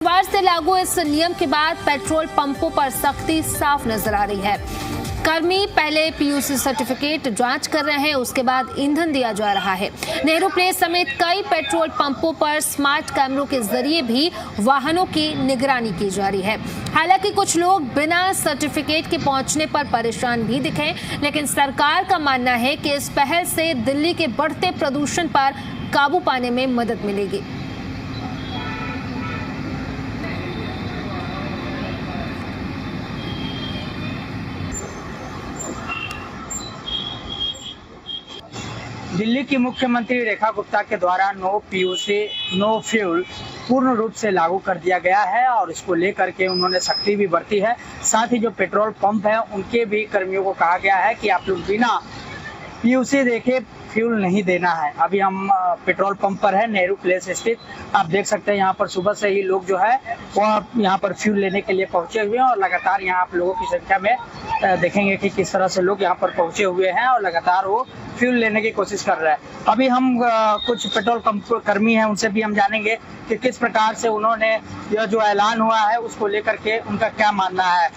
सोमवार से लागू इस नियम के बाद पेट्रोल पंपों पर सख्ती साफ नजर आ रही है। कर्मी पहले पीयूसी सर्टिफिकेट जांच कर रहे हैं, उसके बाद ईंधन दिया जा रहा है। नेहरू प्लेस समेत कई पेट्रोल पंपों पर स्मार्ट कैमरों के जरिए भी वाहनों की निगरानी की जा रही है। हालांकि कुछ लोग बिना सर्टिफिकेट के पहुंचने पर परेशान भी दिखे, लेकिन सरकार का मानना है कि इस पहल से दिल्ली के बढ़ते प्रदूषण पर काबू पाने में मदद मिलेगी। दिल्ली की मुख्यमंत्री रेखा गुप्ता के द्वारा नो पीयूसी नो फ्यूल पूर्ण रूप से लागू कर दिया गया है और इसको लेकर के उन्होंने सख्ती भी बरती है। साथ ही जो पेट्रोल पंप है उनके भी कर्मियों को कहा गया है कि आप लोग बिना पीयूसी देखे फ्यूल नहीं देना है। अभी हम पेट्रोल पंप पर है, नेहरू प्लेस स्थित। आप देख सकते हैं यहाँ पर सुबह से ही लोग जो है वो यहाँ पर फ्यूल लेने के लिए पहुंचे हुए हैं और लगातार यहाँ आप लोगों की संख्या में देखेंगे कि किस तरह से लोग यहाँ पर पहुंचे हुए हैं और लगातार वो फ्यूल लेने की कोशिश कर रहे हैं। अभी हम कुछ पेट्रोल पंप कर्मी हैं, उनसे भी हम जानेंगे कि किस प्रकार से उन्होंने यह जो ऐलान हुआ है उसको लेकर के उनका क्या मानना है।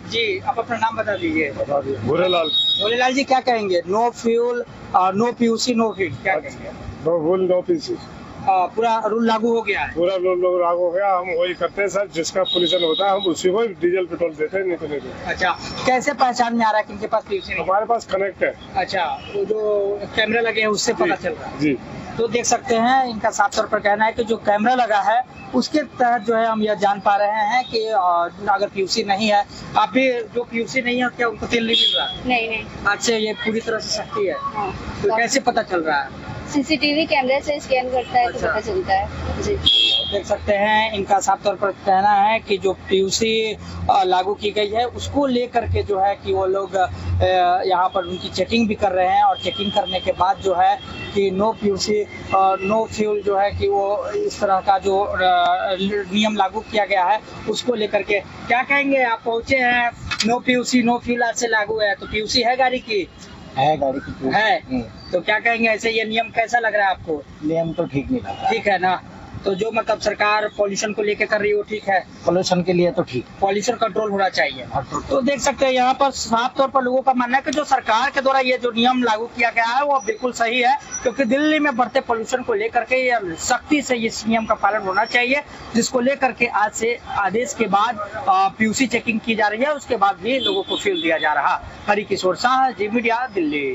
जी, आप अपना नाम बता दीजिए। भोलेलाल जी, क्या कहेंगे? No fuel, no PUC no fuel, क्या कहेंगे? नो फ्यूल नो पीयूसी, पूरा रूल लागू हो गया है। पूरा रूल लागू हो गया। हम वही करते हैं सर, जिसका पोल्यूशन होता है हम उसी को डीजल पेट्रोल देते हैं, नहीं तो नहीं देते। अच्छा, कैसे पहचान में आ रहा है कि इनके पास पीयूसी नहीं? हमारे पास कनेक्ट है। अच्छा, वो जो कैमरा लगे हैं उससे पता चल रहा है। जी, तो देख सकते हैं इनका साफ तौर पर कहना है कि जो कैमरा लगा है उसके तहत जो है हम यह जान पा रहे हैं कि अगर पीयूसी नहीं है, आप भी जो पीयूसी नहीं है क्या उनको तेल नहीं मिल रहा? नहीं। आज से ये पूरी तरह से सख्ती है। हाँ। तो कैसे पता चल रहा है? सीसीटीवी कैमरे से स्कैन करता है तो अच्छा। पता चलता है। जी, देख सकते हैं इनका साफ तौर पर कहना है कि जो पीयूसी लागू की गई है उसको लेकर के जो है कि वो लोग यहाँ पर उनकी चेकिंग भी कर रहे हैं और चेकिंग करने के बाद जो है कि नो पीयूसी नो फ्यूल जो है कि वो इस तरह का जो नियम लागू किया गया है उसको लेकर के क्या कहेंगे? आप पहुंचे हैं, नो पीयूसी नो फ्यूल आज से लागू है, तो पीयूसी है गाड़ी की? है, गाड़ी की है। तो क्या कहेंगे, ऐसे ये नियम कैसा लग रहा है आपको? नियम तो ठीक नहीं लगा। ठीक है ना? तो जो मतलब सरकार पॉल्यूशन को लेके कर रही है वो ठीक है? पोल्यूशन के लिए तो ठीक। पॉल्यूशन कंट्रोल होना चाहिए। तो देख सकते हैं यहाँ पर साफ तौर पर लोगों का मानना है कि जो सरकार के द्वारा ये जो नियम लागू किया गया है वो बिल्कुल सही है, क्योंकि दिल्ली में बढ़ते पॉल्यूशन को लेकर के ये सख्ती से इस नियम का पालन होना चाहिए, जिसको लेकर के आज से आदेश के बाद पीयूसी चेकिंग की जा रही है। उसके बाद भी लोगों को फ्यूल दिया जा रहा। हरिकिशोर शाह, जी मीडिया, दिल्ली।